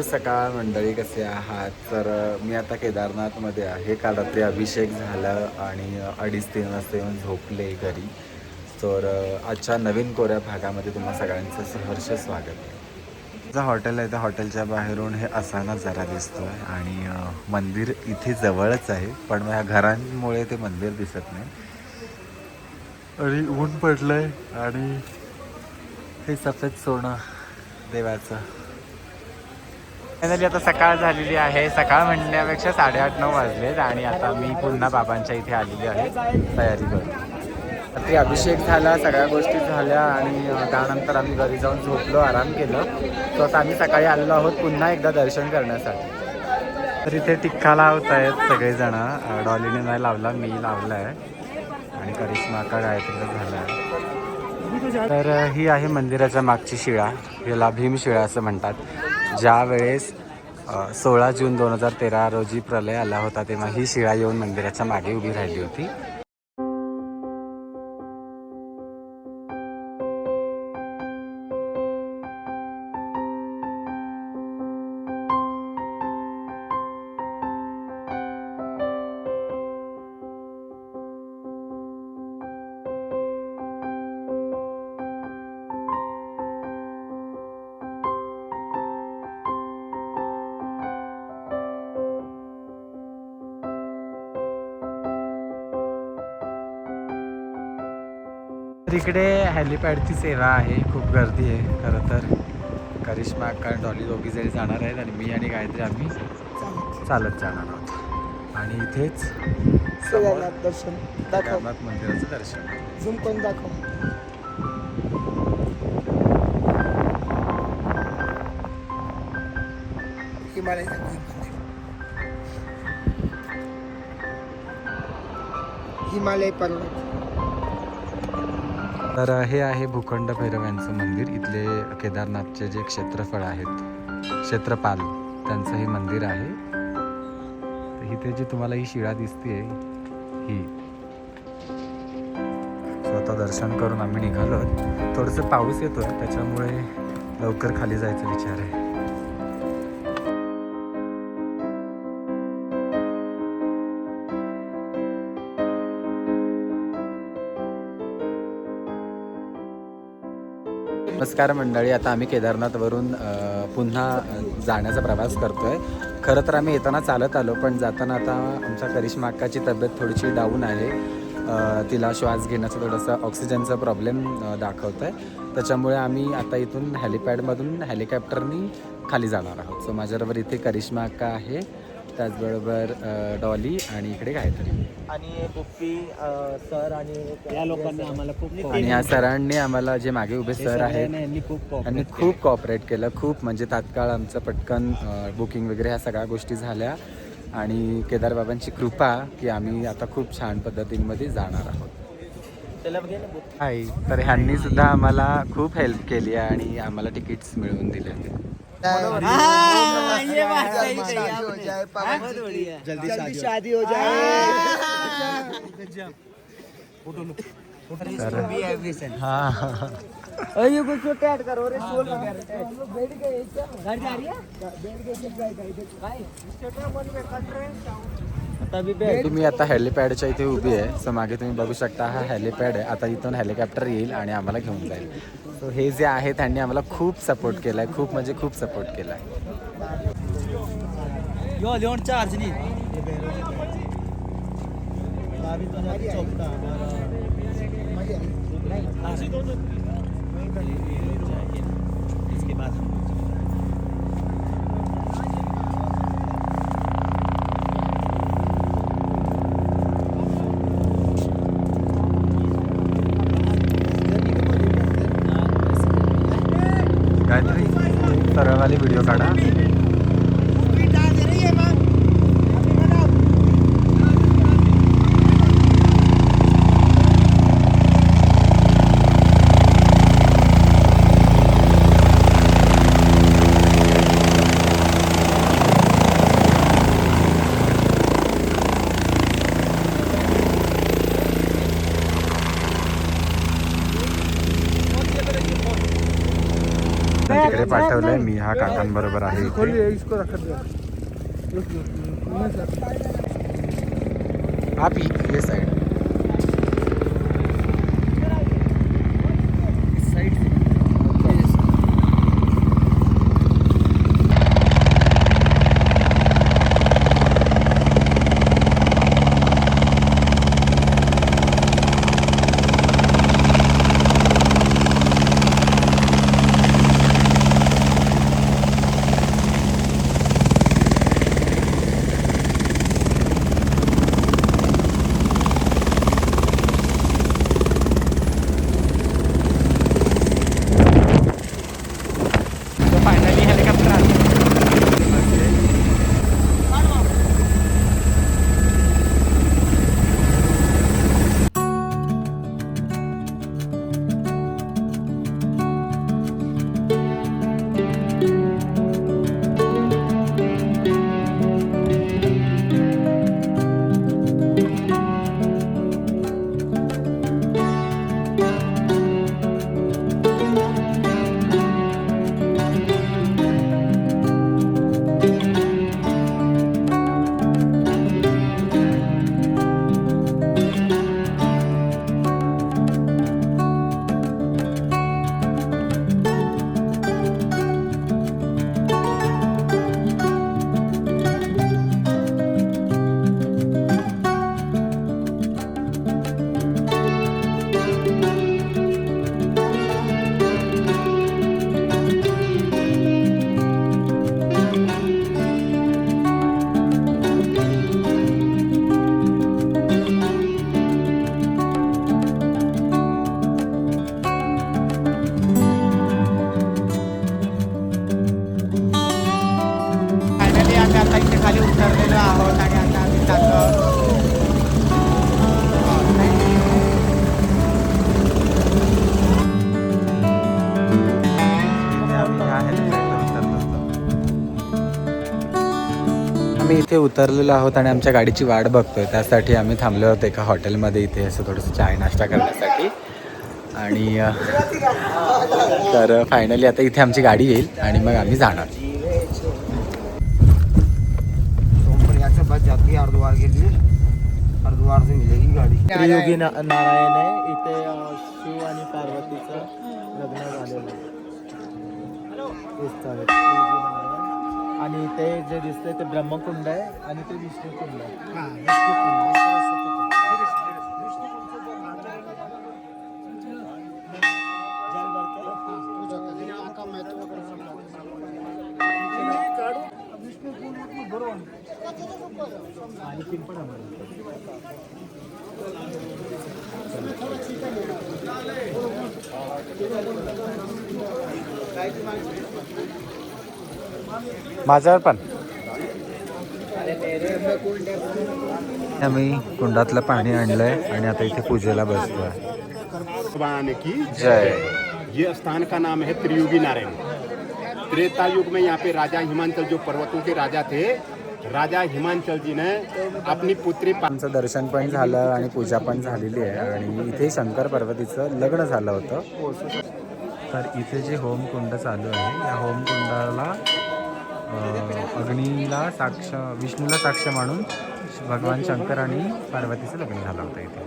सकाळ मंडळी, कसे आहात? तर मी आता केदारनाथमध्ये आहे. काल रात्री अभिषेक झाला आणि 2:30-3 वाजता येऊन झोपले घरी. तर आजच्या नवीन कोऱ्या भागामध्ये तुम्हा सगळ्यांचं सहर्ष स्वागत आहे. जो हॉटेल आहे त्या हॉटेलच्या बाहेरून हे असा नजारा दिसतो आहे आणि मंदिर इथे जवळच आहे, पण या घरांमुळे ते मंदिर दिसत नाही आणि ऊन पडलं आहे आणि हे सफेद सोनं देवाचं. फायनली आता सकाळ झालेली आहे. सकाळ म्हणण्यापेक्षा 8:30-9 वाजलेत आणि आता मी पुन्हा बाबांच्या इथे आलेली आहे तयारी करून. रात्री अभिषेक झाला, सगळ्या गोष्टी झाल्या आणि त्यानंतर आम्ही घरी जाऊन झोपलो, आराम केलं. तर आता आम्ही सकाळी आलेलो आहोत पुन्हा एकदा दर्शन करण्यासाठी. तर इथे टिक्का लावत आहेत सगळेजण. डॉलीने नाही लावला, मी लावला आहे आणि करिश्मा का गायत्रीला झाला आहे. तर ही आहे मंदिराच्या मागची शिळा. याला भीमशिळा असं म्हणतात. ज्या वेळेस 16 जून 2013 रोजी प्रलय आला होता तेव्हा ही शिळा येऊन मंदिराच्या मागे उभी राहिली होती. तर इकडे हेलिपॅडची सेवा आहे, खूप गर्दी आहे. खरं तर करिश्मा अक्का डॉली दोघी जरी जाणार आहेत आणि मी आणि गायत्री आम्ही चालत जाणार आहोत. आणि इथेच दर्शन केदारनाथ मंदिराचं दर्शन. झूम करून दाखव. हिमालय पर्वत. तर हे आहे भूखंड भैरव यांचं मंदिर. इथले केदारनाथचे जे क्षेत्रफळ आहेत, क्षेत्रपाल, त्यांचं हे मंदिर आहे. तर इथे जी तुम्हाला ही शिळा दिसते ही स्वतः दर्शन करून आम्ही निघालो. थोडंसं पाऊस येतोय त्याच्यामुळे लवकर खाली जायचा विचार आहे. नमस्कार मंडळी, आता आम्ही केदारनाथवरून पुन्हा जाण्याचा प्रवास करतोय. खरं तर आम्ही येताना चालत आलो, पण जाताना आता आमच्या करिश्मा अक्काची तब्येत थोडीशी डाऊन आहे. तिला श्वास घेण्याचं थोडंसं ऑक्सिजनचा प्रॉब्लेम दाखवत आहे. त्याच्यामुळे आम्ही आता इथून हेलिपॅडमधून हेलिकॉप्टरनी खाली जाणार आहोत. सो माझ्याबरोबर इथे करिश्मा अक्का आहे, त्याचबरोबर डॉली आणि इकडे गायत्री आणि गुप्पी सर आणि या लोकांनी आम्हाला खूप आणि या सरांनी आम्हाला, जे मागे उभे सर आहेत, त्यांनी खूप कॉपरेट केलं. खूप म्हणजे तात्काळ आमचं पटकन बुकिंग वगैरे ह्या सगळ्या गोष्टी झाल्या आणि केदार बाबांची कृपा की आम्ही आता खूप छान पद्धतीमध्ये जाणार आहोत. हाय, तर ह्यांनी सुद्धा आम्हाला खूप हेल्प केली आणि आम्हाला तिकीट्स मिळवून दिले. जल्दी शादी हो जाए. ये कुछ ऐड करो रे. सोल बैठ गए क्या? घर जा रही है? बैठ गए काय? तुम्ही आता हेलिपॅडच्या इथे उभी आहे. सो मागे तुम्ही बघू शकता हा हेलिपॅड आहे. आता इथून हेलिकॉप्टर येईल आणि आम्हाला घेऊन जाईल. सो हे जे आहे त्यांनी आम्हाला खूप सपोर्ट केला आहे, खूप म्हणजे खूप सपोर्ट केला आहे. चार्ज नाही. गायत्री, सरळवाली व्हिडिओ काढा. इकडे पाठवलंय. मी ह्या काकांबरोबर आहे इथे. आप ये साइड फायनली हेलिकॉप्टर आलं. आता इथे खाली उतरलेलो आहोत आणि आता आम्ही जातो. आम्ही इथे उतरलेलो आहोत आणि आमच्या गाडीची वाट बघतोय. त्यासाठी आम्ही थांबलो होतो एका हॉटेलमध्ये इथे असं थोडंसं चाय नाश्ता करण्यासाठी. आणि तर फायनली आता इथे आमची गाडी येईल आणि मग आम्ही जाणार. बस जाती हरिद्वार के लिए. हरिद्वार से मिलेगी गाड़ी. त्रियोगी नारायण आहे इथे. शिव आणि पार्वतीचं लग्न झालेलं आहे. आणि इथे जे दिसतंय ते ब्रह्मकुंड आहे आणि ते विष्णुकुंड आहे. आणि पिंपळ माझ्यावर पण आम्ही कुंडातलं पाणी आणलंय आणि आता इथे पूजेला बसतोय. भगवान की जय. ये स्थान का नाम है त्रियुगी नारायण. त्रेता युग में यहाँ पे राजा हिमांचल जो पर्वतों के राजा थे, राजा हिमांचल जी ने अपनी पुत्री आमचं दर्शन पण झालं आणि पूजा पण झालेली आहे. आणि इथे शंकर पार्वतीचं लग्न झालं होतं. तर इथे जे होमकुंड चालू आहे या होमकुंडाला अग्नीला साक्ष विष्णूला साक्ष मानून भगवान शंकर आणि पार्वतीचं लग्न झालं होतं इथे.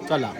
चला.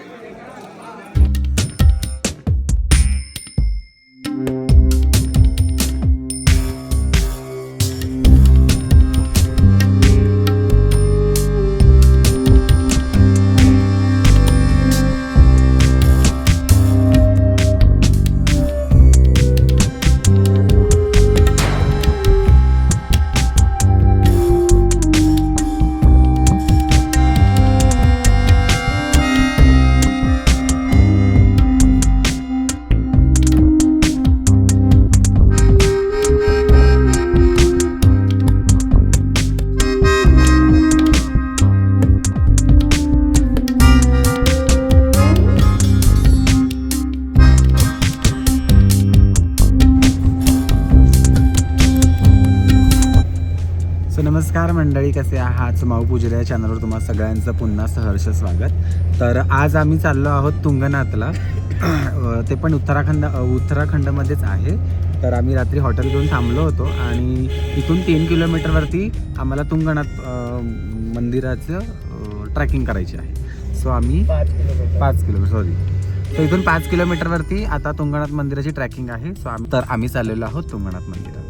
नमस्कार मंडळी, कसे आहात? माऊ पुजरे या चॅनलवर तुम्हा सगळ्यांचं पुन्हा सहर्ष स्वागत. तर आज आम्ही चाललो आहोत तुंगनाथला. ते पण उत्तराखंडमध्येच आहे. तर आम्ही रात्री हॉटेल घेऊन थांबलो होतो आणि इथून 3 किलोमीटरवरती आम्हाला तुंगनाथ मंदिराचं ट्रॅकिंग करायची आहे. सो आम्ही 5 किलोमीटर तर इथून 5 किलोमीटरवरती आता तुंगनाथ मंदिराची ट्रॅकिंग आहे. सो आम्ही चाललेलो आहोत तुंगनाथ मंदिरात.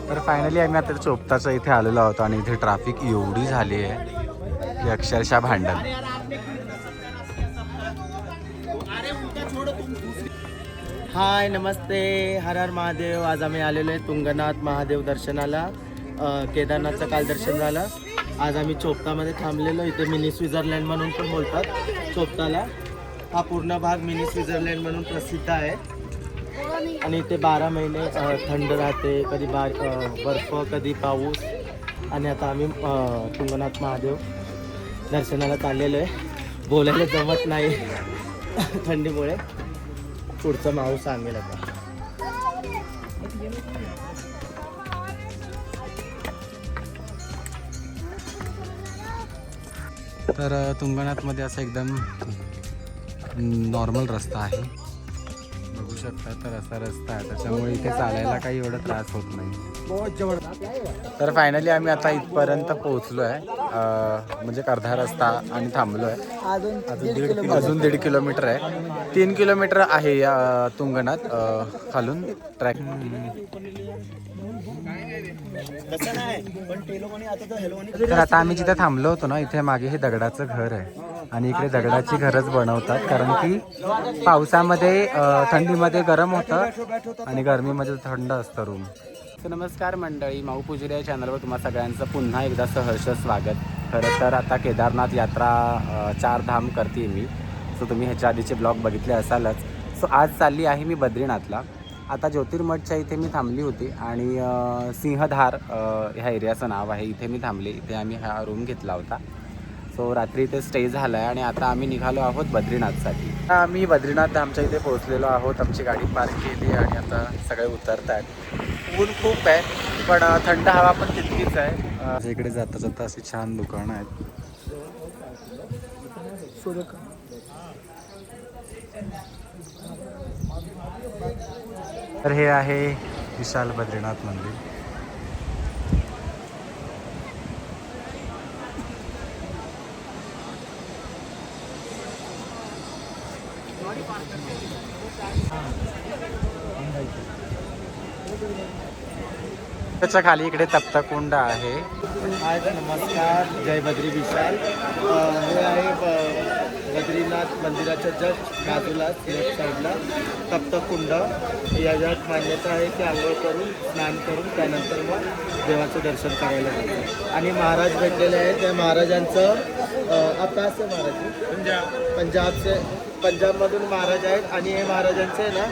तर फायनली आम्ही आता चोपताच्या इथे आलेलो आहोत आणि इथे ट्रॅफिक एवढी झाली आहे की अक्षरशः भांडण. हाय, नमस्ते, हर हर महादेव. आज आम्ही आलेलो आहे तुंगनाथ महादेव दर्शनाला. केदारनाथचं काल दर्शन झालं. आज आम्ही चोपतामध्ये थांबलेलो. इथे मिनी स्वित्झर्लंड म्हणून पण बोलतात चोपताला. हा पूर्ण भाग मिनी स्वित्झर्लंड म्हणून प्रसिद्ध आहे आणि इथे 12 महिने थंड राहते, कधी बर्फ, कधी पाऊस. आणि आता आम्ही तुंगनाथ महादेव दर्शनाला चाललेलो आहे. बोलायला जमत नाही थंडीमुळे. पुढचं माऊ सांगेल आता. तर तुंगनाथमध्ये असा एकदम नॉर्मल रस्ता आहे, बघू शकता. तर असा रस्ता आहे, त्याच्यामुळे इथे चालायला काही एवढा त्रास होत नाही. तर फायनली आम्ही आता इथपर्यंत पोहोचलो आहे. म्हणजे अर्धा रस्ता आणि थांबलो आहे. अजून 1.5 किलोमीटर आहे. 3 किलोमीटर आहे या तुंगनाथ खालून ट्रॅक. तर आता आम्ही जिथे थांबलो होतो ना, इथे मागे हे दगडाचं घर आहे आणि इकडे दगडाची घरच बनवतात, कारण की पावसामध्ये थंडीमध्ये गरम होतं आणि गरमीमध्ये थंड असतं रूम. तर नमस्कार मंडळी, माऊ पुजरे या चॅनलवर तुम्हा सगळ्यांचं पुन्हा एकदा सहर्ष स्वागत. खरं तर आता केदारनाथ यात्रा 4 धाम करते मी. सो तुम्ही ह्याच्या आधीचे ब्लॉग बघितले असालच. सो आज चालली आहे मी बद्रीनाथला. आता ज्योतिर्मठच्या इथे मी थांबली होती आणि सिंहधार ह्या एरियाचं नाव आहे, इथे मी थांबले. इथे आम्ही हा रूम घेतला होता. सो रात्री इथे स्टे झाला आहे आणि आता आम्ही निघालो आहोत बद्रीनाथसाठी. आता आम्ही बद्रीनाथ धामच्या इथे पोहोचलेलो आहोत. आमची गाडी पार्क केली आणि आता सगळे उतरत आहेत. ऊन खूप आहे पण थंड हवा पण तितकीच आहे. इकडे जाता जाता अशी छान दुकानं आहेत. तर हे आहे विशाल बद्रीनाथ मंदिर. त्याच्या खाली इकडे तप्तकुंड आहे. हाय, नमस्कार, जय बद्री विशाल. हे आहे बद्रीनाथ मंदिराच्या जस्ट बाजूला लेफ्ट साईडला तप्तकुंड. याच्यात मान्यता आहे की आंघोळ करून स्नान करून त्यानंतर मग देवाचं दर्शन करायला जायचं. आणि महाराज भेटलेले आहेत. त्या महाराजांचं अकासे महाराज पंजाबमधून महाराज आहेत आणि हे महाराजांचं आहे ना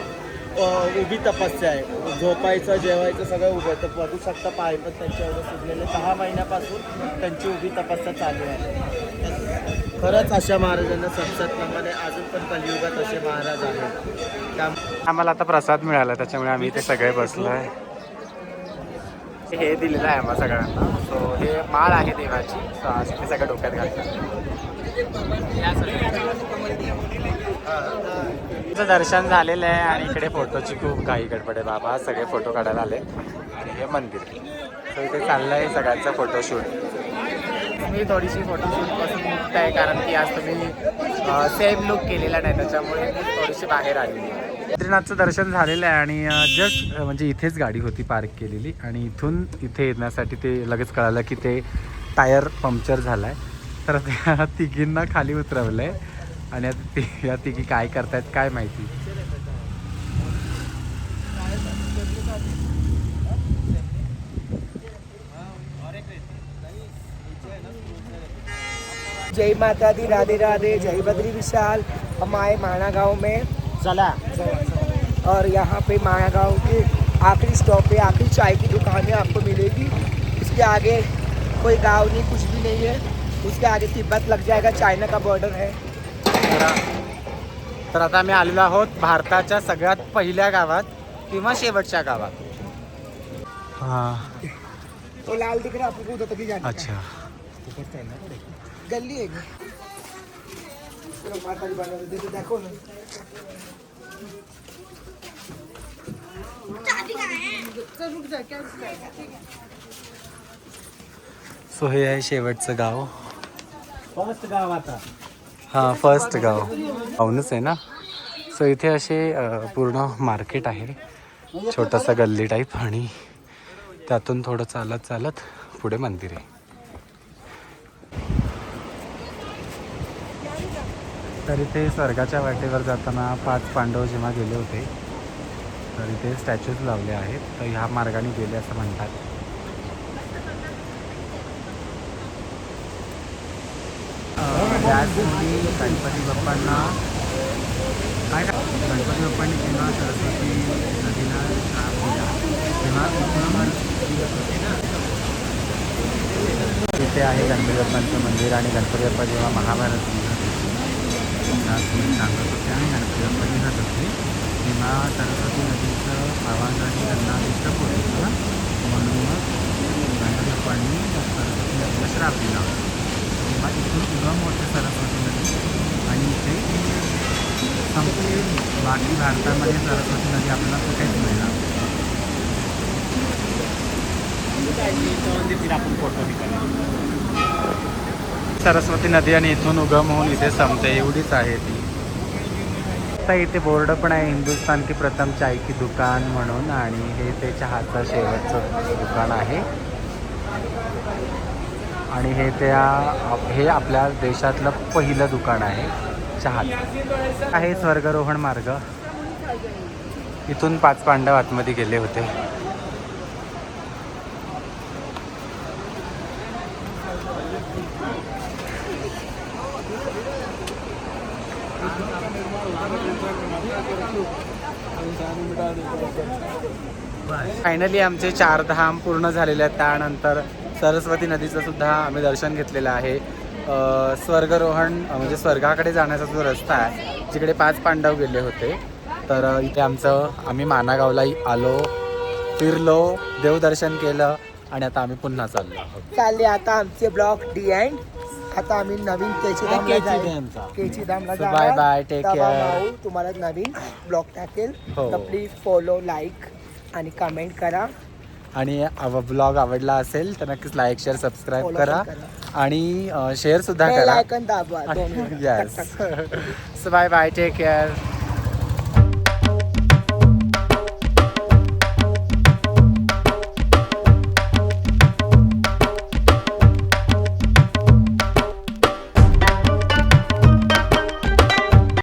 उभी तपस्या आहे. झोपायचं, जेवायचं सगळं उभं. तर बघू शकता, पाय पण त्यांच्या एवढं सुजलेले. 6 महिन्यापासून त्यांची उभी तपस्या चालू आहे. खरंच अशा महाराजांना सत्सत्प्रमाणे अजून पण कलियुगात असे महाराज आहेत. आम्हाला आता प्रसाद मिळाला, त्याच्यामुळे आम्ही इथे सगळे बसलो आहे. हे दिलेलं आहे आम्हाला सगळ्यांना. सो हे माळ आहे देवाची. सो आज ते सगळं डोक्यात घालतात. दर्शन झालेलं आहे आणि इकडे फोटोची खूप घाई गडबड आहे. बाबा सगळे फोटो काढायला आले आणि हे मंदिर. सो इथे चाललं आहे सगळ्यांचा फोटोशूट. मी थोडीशी फोटोशूटपासून मुक्त आहे, कारण की आज तुम्ही सेम लुक केलेला नाही, त्याच्यामुळे मी थोडीशी बाहेर आली. बद्रीनाथचं दर्शन झालेलं आहे आणि जस्ट म्हणजे इथेच गाडी होती पार्क केलेली आणि इथून इथे येण्यासाठी ते लगेच कळालं की ते टायर पंक्चर झाला आहे. तर त्या तिघींना खाली उतरवलं आहे आणि आता या तिघी काय करतायत काय माहिती. जय माता दी, राधे राधे, जय बद्री विशाल. हम आए माणा गाँव में चला. और यहाँ पे माणा गाँव के आखिरी स्टॉप पे आखिरी चाय की दुकान आपको मिलेगी. उसके आगे कोई गाँव नहीं, कुछ भी नहीं है. उसके आगे तिब्बत लग जाएगा, चाइना का बॉर्डर है. तर आता आम्ही आलेलो आहोत भारताच्या सगळ्यात पहिल्या गावात किंवा शेवटच्या गावात. वो लाल दिख रहा है आपको, उधर तक ही जाने का अच्छा है। गली है ये। चलो माता जी बना दे, देखो ना। सो हे आहे शेवटचं गाव. फर्स्ट गाव आता. हां फर्स्ट गाव पाहूनच आहे ना. सो इथे असे पूर्ण मार्केट आहे, छोटासा गल्ली टाईप, आणि त्यातून थोडं चालत चालत पुढे मंदिर आहे. तर इथे स्वर्गाच्या वाटेवर जाताना 5 पांडव जेव्हा गेले होते तर इथे स्टॅच्यूज लावले आहेत, तर ह्या मार्गाने गेले असं म्हणतात. याचवेळी गणपती बाप्पांना गणपती बाप्पांनी जेव्हा सरस्वती नदीला श्राप दिला तेव्हा तिथे आहे गणपती बाप्पांचं मंदिर. आणि गणपती बाप्पा जेव्हा महाभारत सांगत होते आणि गणपती बाप्पा निघत होते तेव्हा सरस्वती नदीचं आवाजाने त्यांना डिस्टर्ब होत होतं, म्हणून मग गणपती बाप्पांनी सरस्वती नदीला श्राप दिला होता. तेव्हा इथून उगम होते सरस्वती नदी आणि इथे संपूर्ण बाकी भारतामध्ये सरस्वती नदी आपल्याला कुठेच मिळणार. सरस्वती नदी आणि इथून उगम होऊन इथे संपते, एवढीच आहे ती. आता इथे बोर्ड पण आहे, हिंदुस्तान की प्रथम चाय की दुकान म्हणून, आणि हे ते चहाचं शेवटचं दुकान आहे. आणि हे आपल्या देशातलं पहिलं दुकान आहे चहाचं. आहे स्वर्गारोहण मार्ग. इथून 5 पांडव आतमध्ये गेले होते. फायनली आमचे 4 धाम पूर्ण झालेले आहेत. त्यानंतर सरस्वती नदीचं सुद्धा आम्ही दर्शन घेतलेलं आहे. स्वर्गारोहण म्हणजे स्वर्गाकडे जाण्याचा जो रस्ता आहे जिकडे 5 पांडव गेले होते, तर इथे आम्ही मानागावला आलो, फिरलो, देवदर्शन केलं आणि आता आम्ही पुन्हा चाललो आहोत. चालले आता आमचे ब्लॉग डी एंड. आता आम्ही नवीन केचीधामला So bye bye, take care. तुम्हाला नवीन ब्लॉग टाकेल, हो. तर प्लीज फॉलो, लाईक आणि कमेंट करा. आणि ब्लॉग आवडला असेल तर नक्कीच लाईक, शेअर, सबस्क्राईब Follow करा पण आणि शेअर सुद्धा बेल करा. आयकॉन दाबवा. Yes. So bye bye, take care.